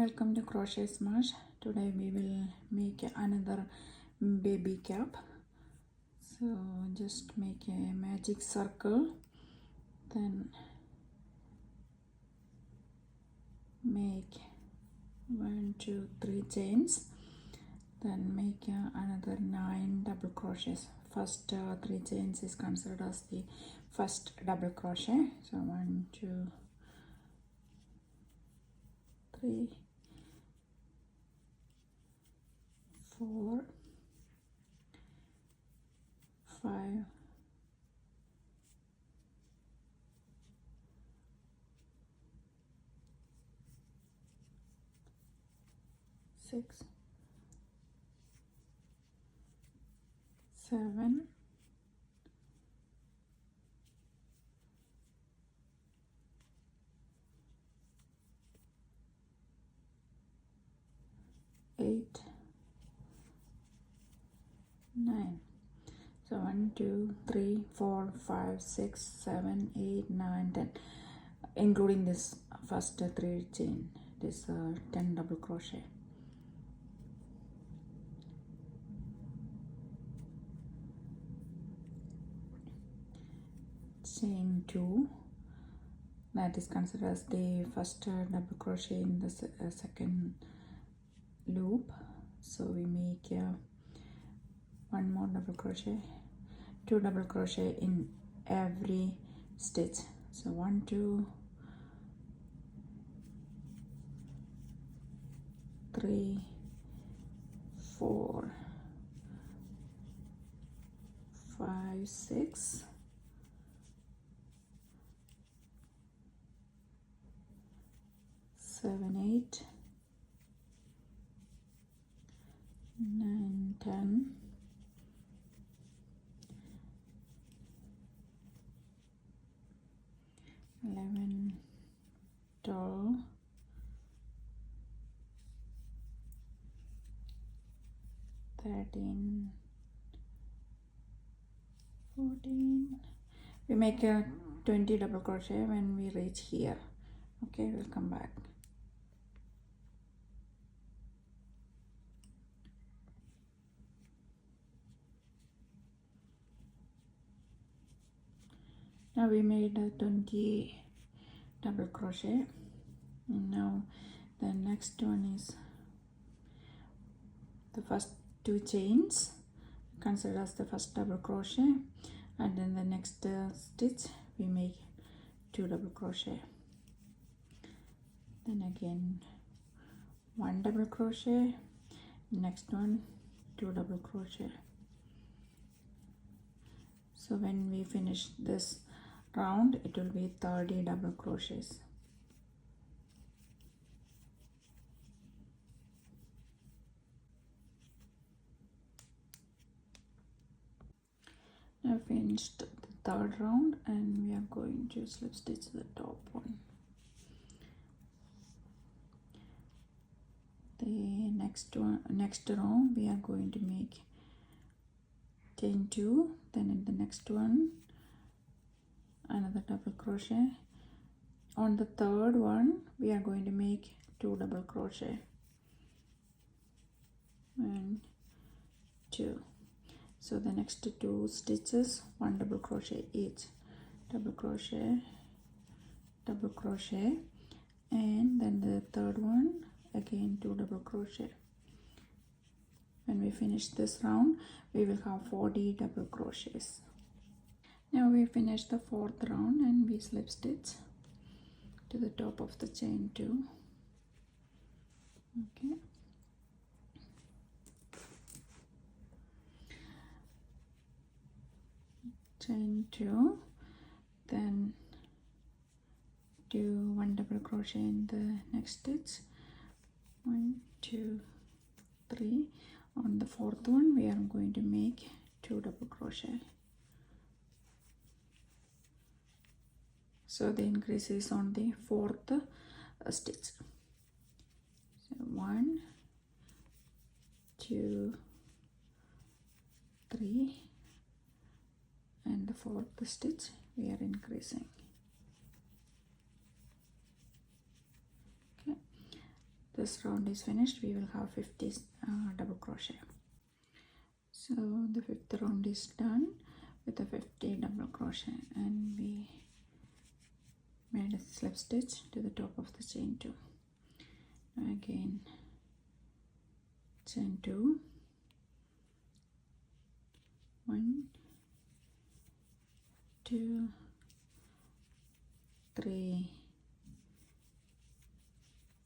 Welcome to Crochetsmash. Today we will make another baby cap. So just make a magic circle, then make 1, 2, 3 chains, then make another 9 double crochets. First 3 chains is considered as the first double crochet. So 1, 2, 3, 4, 5, 6, 7, 8, 9. So 1, 2, 3, 4, 5, 6, 7, 8, 9, 10. Including this first 3 chain, this 10 double crochet. Chain 2, that is considered as the first double crochet in the second loop. So we make 1 more double crochet, 2 double crochet in every stitch. So 1, 2, 3, 4, 5, 6, 7, 8, 9, 10, 11, 12, 13, 14. We make a 20 double crochet when we reach here. Okay, we'll come back. Now we made 20 double crochet. Now the next one is the first 2 chains, considered as the first double crochet, and then the next stitch we make 2 double crochet, then again 1 double crochet, next one 2 double crochet. So when we finish this round, it will be 30 double crochets. Now finished the third round, and we are going to slip stitch the top one. The next row we are going to make chain 2, then in the next one another double crochet. On the third one we are going to make 2 double crochet, 1, 2. So the next 2 stitches 1 double crochet each, double crochet, double crochet, and then the third one again 2 double crochet. When we finish this round, we will have 40 double crochets. Now we finish the 4th round, and we slip stitch to the top of the chain 2. Okay. Chain 2, then do 1 double crochet in the next stitch, 1, 2, 3. On the 4th one we are going to make 2 double crochet. So the increase is on the 4th stitch. So 1, 2, 3, and the 4th stitch we are increasing. Okay, this round is finished, we will have 50 double crochet. So the 5th round is done with a 50 double crochet, and we made a slip stitch to the top of the chain 2. Again chain 2, 1, 2, 3,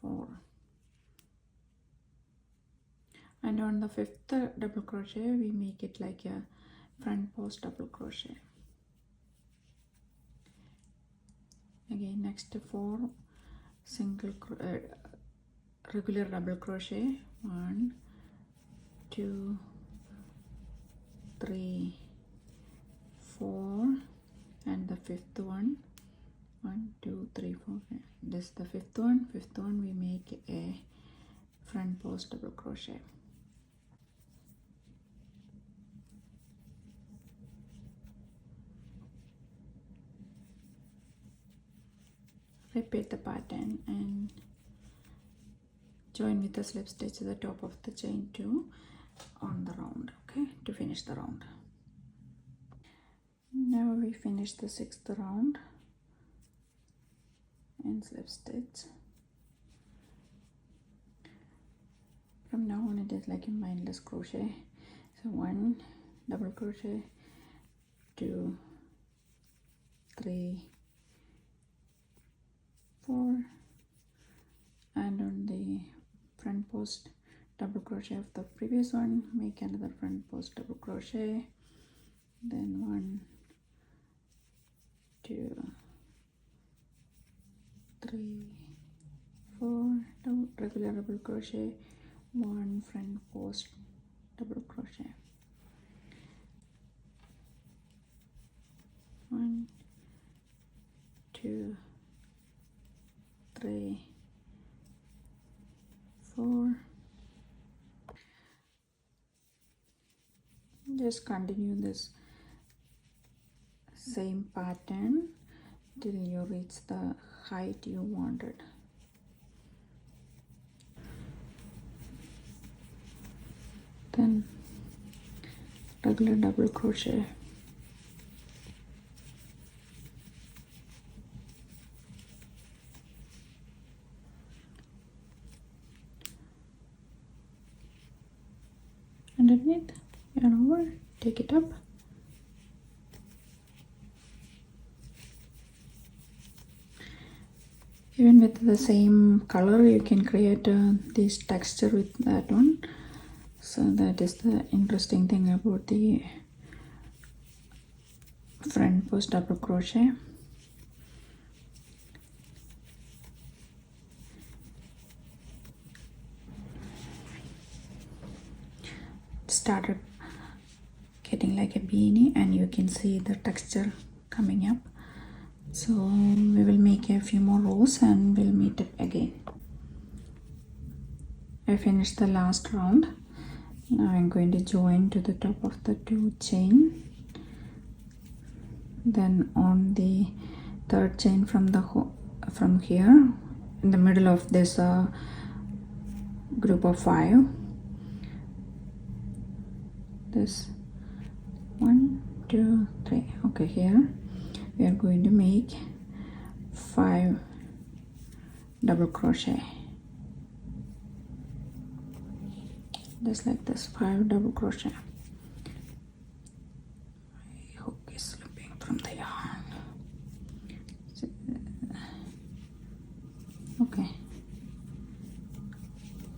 4, and on the 5th double crochet we make it like a front post double crochet. Again next 4 single regular double crochet, 1, 2, 3, 4, and the 5th one, 1, 2, 3, 4. This is the 5th one. 5th one we make a front post double crochet. Repeat the pattern and join with the slip stitch to the top of the chain 2 on the round, okay, to finish the round. Now we finish the 6th round and slip stitch. From now on it is like a mindless crochet. So 1 double crochet, 2, 3, 4, and on the front post double crochet of the previous one, make another front post double crochet, then 1, 2, 3, 4, regular double crochet, 1 front post double crochet, 1, 2, 3, 4. Just continue this same pattern till you reach the height you wanted. Then regular double crochet, underneath, yarn over, take it up, even with the same color you can create this texture with that one. So that is the interesting thing about the front post double crochet. Started getting like a beanie and you can see the texture coming up. So we will make a few more rows and we'll meet up again. I finished the last round. Now I'm going to join to the top of the 2 chain. Then on the 3rd chain from here, in the middle of this group of 5, this 1, 2, 3. Okay, here we are going to make 5 double crochet, just like this, 5 double crochet. My hook is slipping from the yarn. Okay,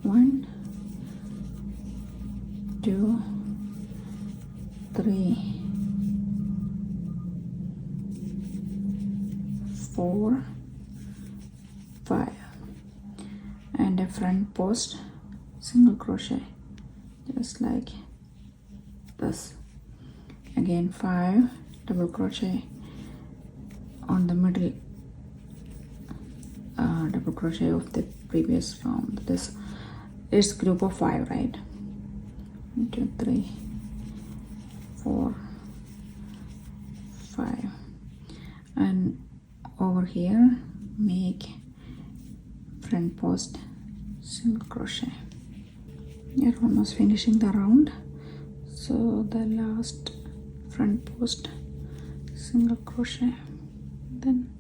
1, 2, 3, 4, 5, and a front post single crochet, just like this. Again 5 double crochet on the middle double crochet of the previous round. This is group of 5, right? 1, 2, 3, 4, 5, and over here make front post single crochet. You're almost finishing the round, so the last front post, single crochet, then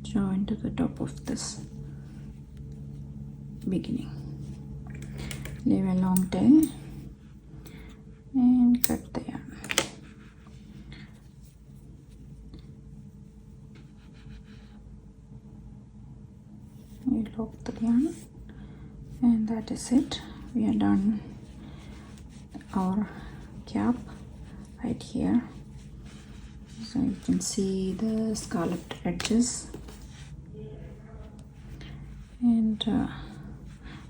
join to the top of this beginning, leave a long tail and cut the yarn. We lock the yarn, and that is it. We are done our cap right here, so you can see the scalloped edges, and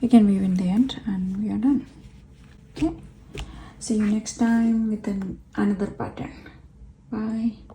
we can weave in the end, and we are done. Okay, see you next time with another pattern. Bye.